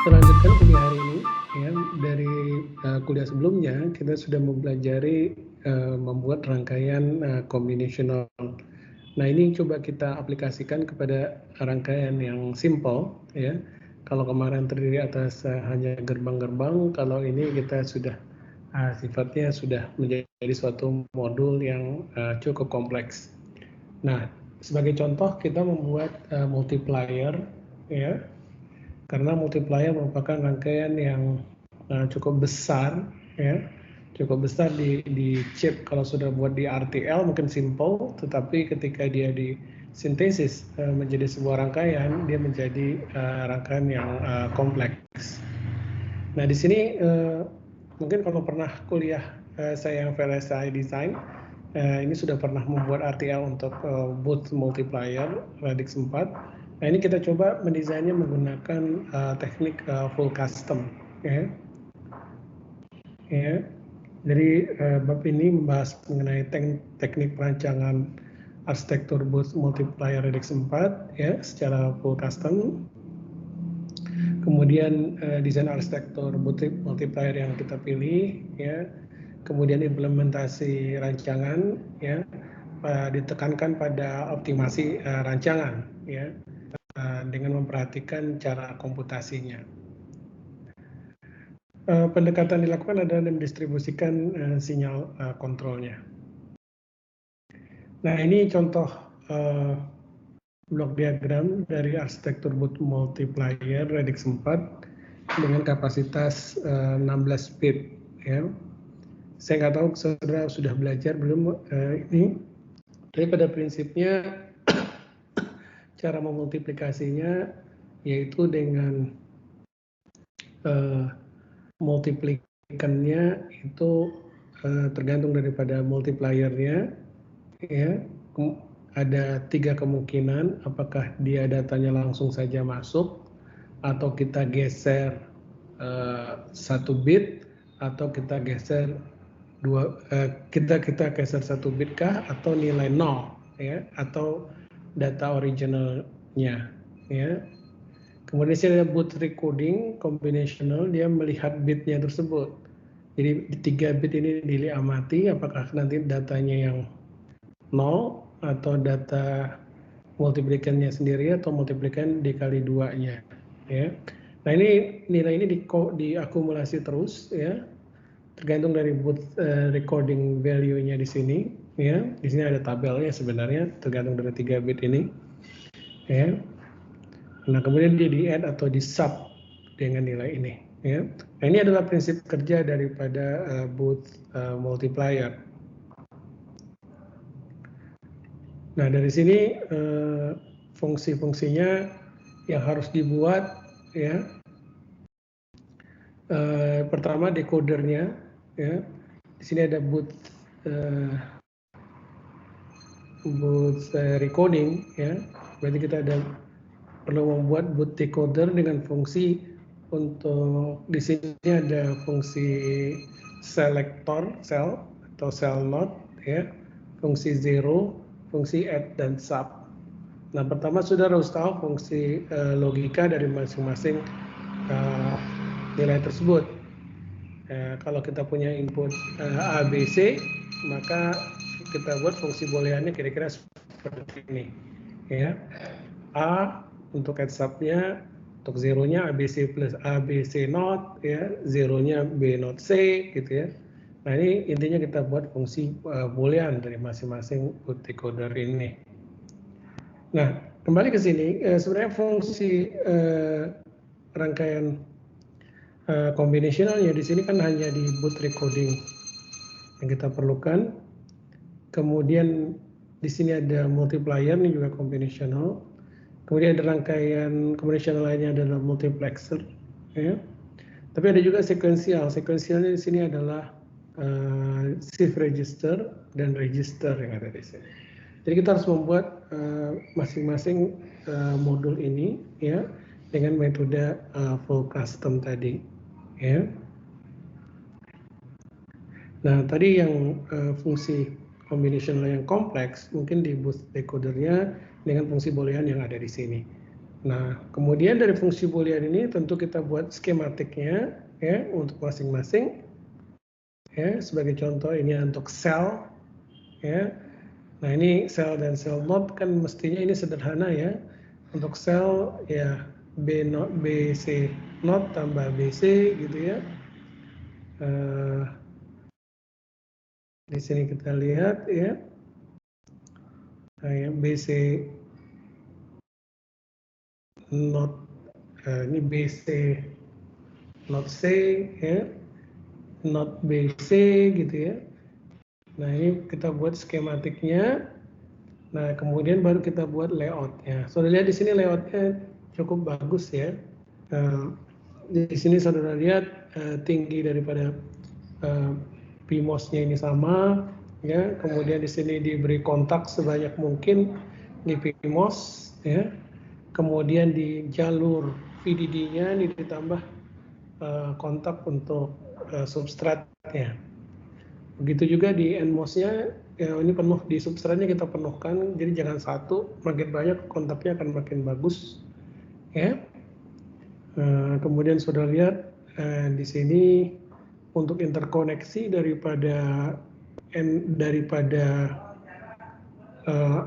Kita lanjutkan kuliah hari ini. Ya, dari kuliah sebelumnya kita sudah mempelajari membuat rangkaian combinational. Nah, ini coba kita aplikasikan kepada rangkaian yang simple, ya. Kalau kemarin terdiri atas hanya gerbang-gerbang, kalau ini kita sudah sifatnya sudah menjadi suatu modul yang cukup kompleks. Nah, sebagai contoh kita membuat multiplier, ya, karena multiplier merupakan rangkaian yang cukup besar, ya, cukup besar di chip. Kalau sudah buat di RTL mungkin simple, tetapi ketika dia di sintesis menjadi sebuah rangkaian, dia menjadi rangkaian yang kompleks. Nah, di sini mungkin kalau pernah kuliah saya yang VLSI Design, ini sudah pernah membuat RTL untuk booth multiplier radix 4. Nah, ini kita coba mendesainnya menggunakan teknik full custom, ya. Ya. Jadi bab ini membahas mengenai teknik perancangan arsitektur booth multiplier radix 4, ya, secara full custom. Kemudian desain arsitektur multiplier yang kita pilih, ya. Kemudian implementasi rancangan, ya, ditekankan pada optimasi rancangan, ya, dengan memperhatikan cara komputasinya. Pendekatan dilakukan adalah mendistribusikan sinyal kontrolnya. Nah, ini contoh blok diagram dari arsitektur booth multiplier radix 4 dengan kapasitas 16 bit, ya. Saya nggak tahu saudara sudah belajar belum ini, tapi pada prinsipnya cara memultiplikasinya yaitu dengan multiplikannya itu tergantung daripada multipliernya, ya. Ada 3 kemungkinan, apakah dia datanya langsung saja masuk, atau kita geser 1 bit, atau kita geser kita geser 1 bit kah, atau nilai 0, ya, atau data originalnya, ya. Kemudian sini ada booth recoding combinational, dia melihat bitnya tersebut. Jadi di 3 bit ini diamati apakah nanti datanya yang 0 atau data multiplikannya sendiri atau multiplikan dikali 2-nya, ya. Nah, ini nilai ini diakumulasi terus, ya, tergantung dari booth recording value-nya di sini, ya. Di sini ada tabelnya sebenarnya tergantung dari 3 bit ini, ya. Nah, kemudian dia di-add atau di-sub dengan nilai ini, ya. Nah, ini adalah prinsip kerja daripada booth multiplier. Nah, dari sini fungsi-fungsinya yang harus dibuat, ya. Pertama decodernya, ya. Di sini ada booth recording, ya. Berarti kita perlu membuat booth decoder dengan fungsi untuk di sini ada fungsi selector cell atau cell node, ya. Fungsi zero, fungsi add dan sub. Nah, pertama saudara harus tahu fungsi logika dari masing-masing nilai tersebut. Kalau kita punya input A, B, C, maka kita buat fungsi booleannya kira-kira seperti ini, ya. A untuk add sub-nya, untuk zeronya ABC plus ABC not, ya, zeronya B not C, gitu, ya. Nah, ini intinya kita buat fungsi boolean dari masing-masing booth decoder ini. Nah, kembali ke sini, sebenarnya fungsi rangkaian combinationalnya di sini kan hanya di booth recording yang kita perlukan. Kemudian di sini ada multiplier, ini juga combinational. Kemudian ada rangkaian combinational lainnya adalah multiplexer, ya. Tapi ada juga sekuensial. Sekuensialnya di sini adalah shift register dan register yang ada di sini. Jadi kita harus membuat masing-masing modul ini, ya, dengan metode full custom tadi, ya. Nah, tadi yang fungsi combinational yang kompleks mungkin di booth decodernya dengan fungsi boolean yang ada di sini. Nah, kemudian dari fungsi boolean ini tentu kita buat skematiknya ya untuk masing-masing. Ya, sebagai contoh ini untuk sel ya. Nah, ini sel dan sel node kan mestinya ini sederhana ya. Untuk sel ya B not BC not tambah BC gitu ya. Di sini kita lihat ya. Nah, ya BC not ini BC not C ya. Not BC gitu ya. Nah, ini kita buat skematiknya. Nah, kemudian baru kita buat layoutnya. Saudara lihat di sini layoutnya cukup bagus ya. Di sini saudara lihat tinggi daripada PMOS-nya ini sama, ya. Kemudian di sini diberi kontak sebanyak mungkin di PMOS, ya. Kemudian di jalur VDD-nya ini ditambah kontak untuk substratnya. Begitu juga di NMOS-nya, ya ini penuh di substratnya kita penuhkan, jadi jangan satu, makin banyak kontaknya akan makin bagus, ya. Kemudian saudara lihat di sini untuk interkoneksi daripada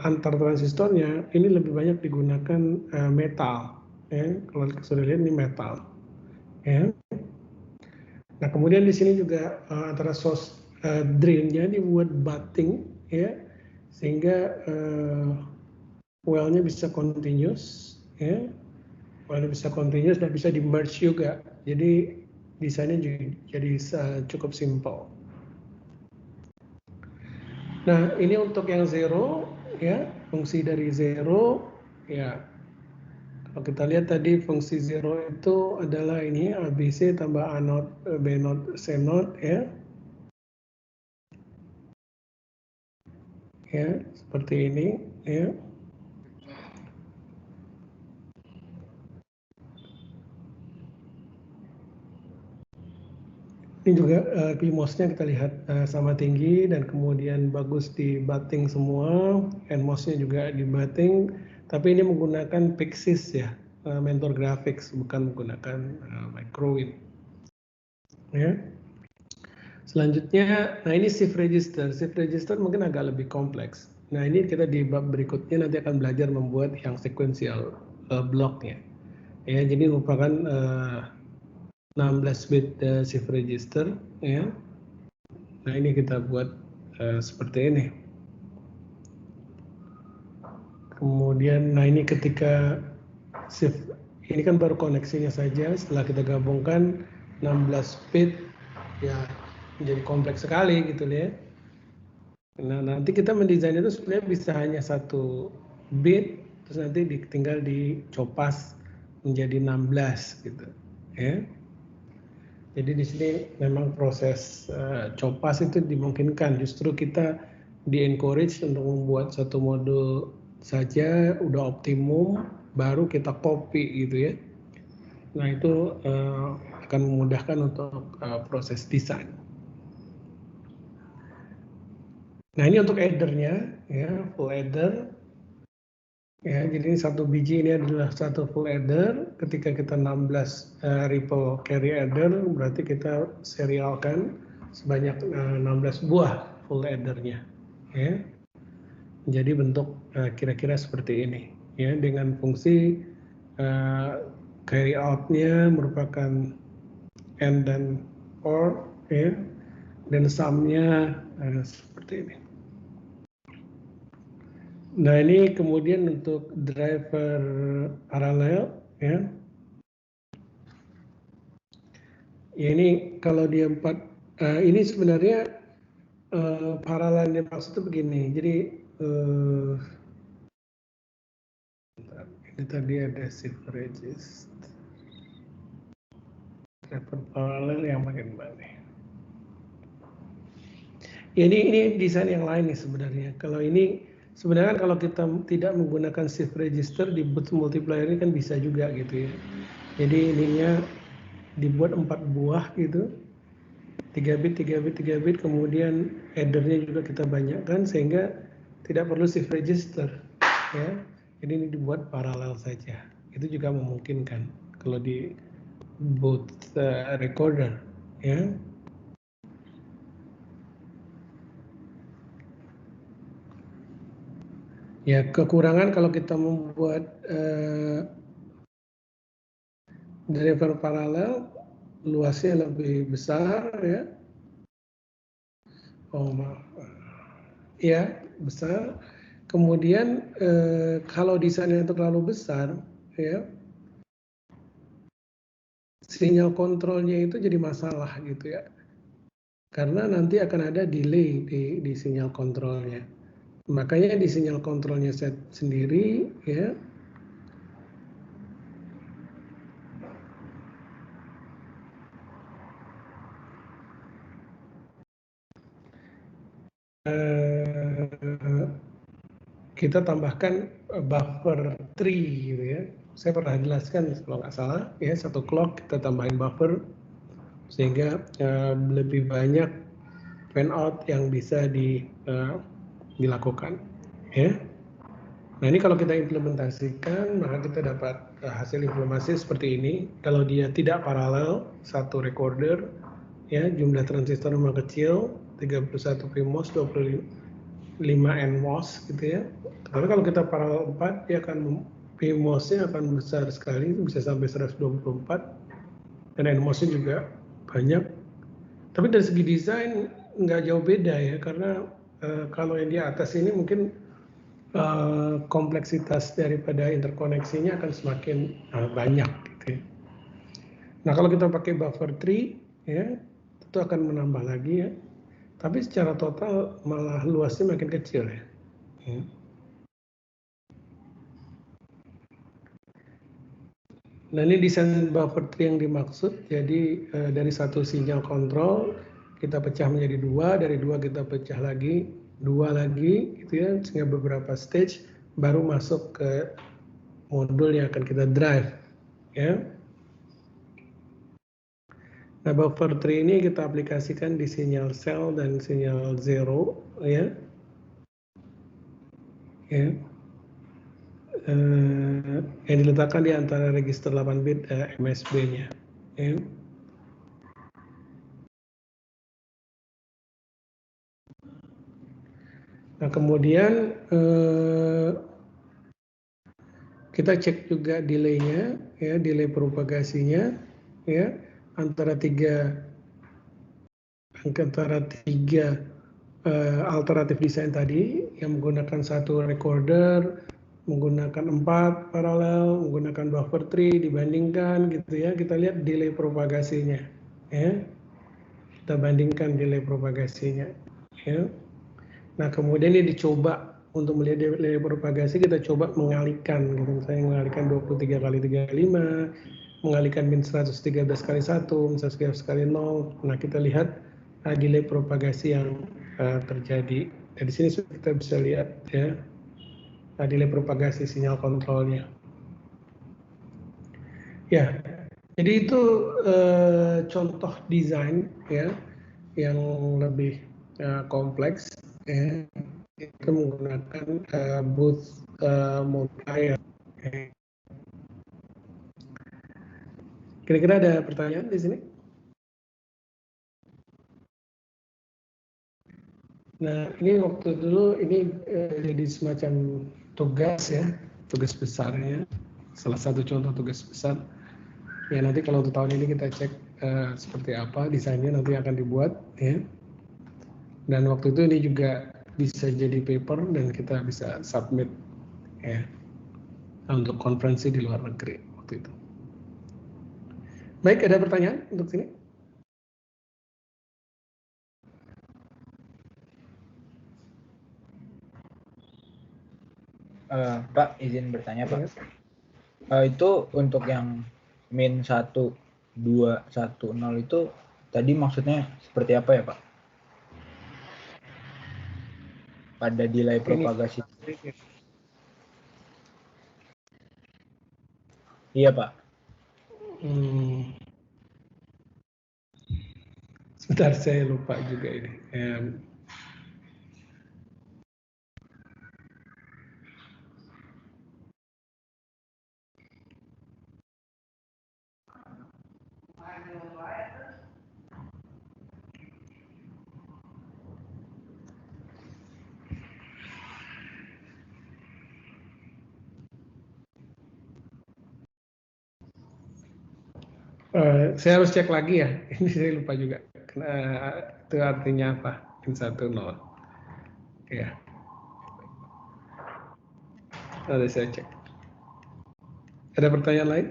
antar transistornya ini lebih banyak digunakan metal, ya. Kalau saudara lihat ini metal, ya. Nah, kemudian di sini juga antara source drain-nya dibuat batting, ya, sehingga well-nya bisa continuous, ya, well-nya bisa continuous dan bisa di merge juga. Jadi desainnya jadi cukup simple. Nah, ini untuk yang zero, ya, fungsi dari zero, ya. Kalau kita lihat tadi fungsi zero itu adalah ini ABC tambah A not, B not, C not, ya. Ya, seperti ini, ya. Ini juga PMOS-nya kita lihat sama tinggi dan kemudian bagus di batting semua, NMOS-nya juga di batting, tapi ini menggunakan Pixis ya, Mentor Graphics, bukan menggunakan Microwin. Ya. Selanjutnya, nah ini shift register. Shift register mungkin agak lebih kompleks. Nah, ini kita di bab berikutnya nanti akan belajar membuat yang sequential blocknya. Ya, jadi merupakan 16 bit shift register, ya. Nah, ini kita buat seperti ini. Kemudian, nah ini ketika shift, ini kan baru koneksinya saja. Setelah kita gabungkan 16 bit, ya menjadi kompleks sekali gitu ya. Nah, nanti kita mendesain itu sebenarnya bisa hanya satu bit, terus nanti tinggal dicopas menjadi 16 gitu, ya. Jadi di sini memang proses copas itu dimungkinkan. Justru kita di-encourage untuk membuat satu modul saja udah optimum, baru kita copy gitu ya. Nah, itu akan memudahkan untuk proses desain. Nah, ini untuk addernya, ya, full adder. Ya, jadi satu biji ini adalah satu full adder. Ketika kita 16 ripple carry adder, berarti kita serialkan sebanyak 16 buah full addernya. Ya. Jadi bentuk kira-kira seperti ini. Ya, dengan fungsi carry out-nya merupakan and dan or, ya, dan sum-nya seperti ini. Nah, ini kemudian untuk driver paralel, ya. Ya, ini kalau dia 4, ini sebenarnya paralel yang maksud itu begini. Jadi ini tadi ada shift register, driver paralel yang makin banyak. Ya, ini desain yang lain nih sebenarnya. Kalau ini sebenarnya kalau kita tidak menggunakan shift register di booth multiplier ini kan bisa juga gitu ya. Jadi ininya dibuat 4 buah gitu, 3 bit, 3 bit, 3 bit, kemudian addernya juga kita banyakkan sehingga tidak perlu shift register, ya. Jadi ini dibuat paralel saja, itu juga memungkinkan kalau di both recorder, ya. Ya, kekurangan kalau kita membuat driver paralel, luasnya lebih besar, ya. Oh maaf, ya besar. Kemudian kalau desainnya itu terlalu besar, ya, sinyal kontrolnya itu jadi masalah gitu ya. Karena nanti akan ada delay di sinyal kontrolnya. Makanya di sinyal kontrolnya set sendiri, ya, kita tambahkan buffer tree gitu ya. Saya pernah jelaskan kalau nggak salah ya, satu clock kita tambahin buffer sehingga lebih banyak fan out yang bisa dilakukan ya. Nah ini kalau kita implementasikan maka kita dapat hasil implementasi seperti ini. Kalau dia tidak paralel satu recorder ya, jumlah transistor memang kecil, 31 PMOS, 25 NMOS gitu ya. Tapi kalau kita paralel 4 dia akan PMOS-nya akan besar sekali, bisa sampai 124 dan NMOS-nya juga banyak. Tapi dari segi desain nggak jauh beda ya, karena kalau yang di atas ini mungkin kompleksitas daripada interkoneksinya akan semakin banyak gitu ya. Nah kalau kita pakai buffer tree ya, itu akan menambah lagi ya. Tapi secara total malah luasnya makin kecil ya. Nah ini desain buffer tree yang dimaksud. Jadi dari satu sinyal kontrol kita pecah menjadi dua, dari dua kita pecah lagi, dua lagi gitu ya, sehingga beberapa stage baru masuk ke modul yang akan kita drive ya. Nah buffer tree ini kita aplikasikan di sinyal cell dan sinyal zero ya. Ya. Yang diletakkan di antara register 8 bit MSB-nya. Ya. Nah kemudian kita cek juga delay-nya, ya, delay propagasinya, ya, antara tiga alternatif desain tadi yang menggunakan satu recorder, menggunakan 4 paralel, menggunakan buffer tree dibandingkan gitu ya, kita lihat delay propagasinya, ya, kita bandingkan delay propagasinya, ya. Nah kemudian ini dicoba untuk melihat delay propagasi, kita coba mengalihkan gitu, misalnya mengalihkan 23 kali 35, mengalihkan min 113 kali 1, min 113 kali 0. Nah kita lihat delay propagasi yang terjadi. Dari sini kita bisa lihat ya delay propagasi sinyal kontrolnya. Ya, jadi itu contoh desain ya yang lebih kompleks ya. Kita menggunakan booth multiplier. Kira-kira ada pertanyaan di sini? Nah, ini waktu dulu ini jadi semacam tugas ya, tugas besarnya. Salah satu contoh tugas besar. Ya nanti kalau untuk tahun ini kita cek seperti apa desainnya nanti akan dibuat ya. Dan waktu itu ini juga bisa jadi paper dan kita bisa submit ya untuk konferensi di luar negeri waktu itu. Baik, ada pertanyaan untuk sini? Pak, izin bertanya Pak. Itu untuk yang min 1, 2, 1, 0 itu tadi maksudnya seperti apa ya Pak? Pada delay propagasi. Iya Pak. Sebentar, saya lupa juga ini. Saya harus cek lagi ya. Ini saya lupa juga. Itu artinya apa? Min 1, 0. Ya. Nanti saya cek. Ada pertanyaan lain?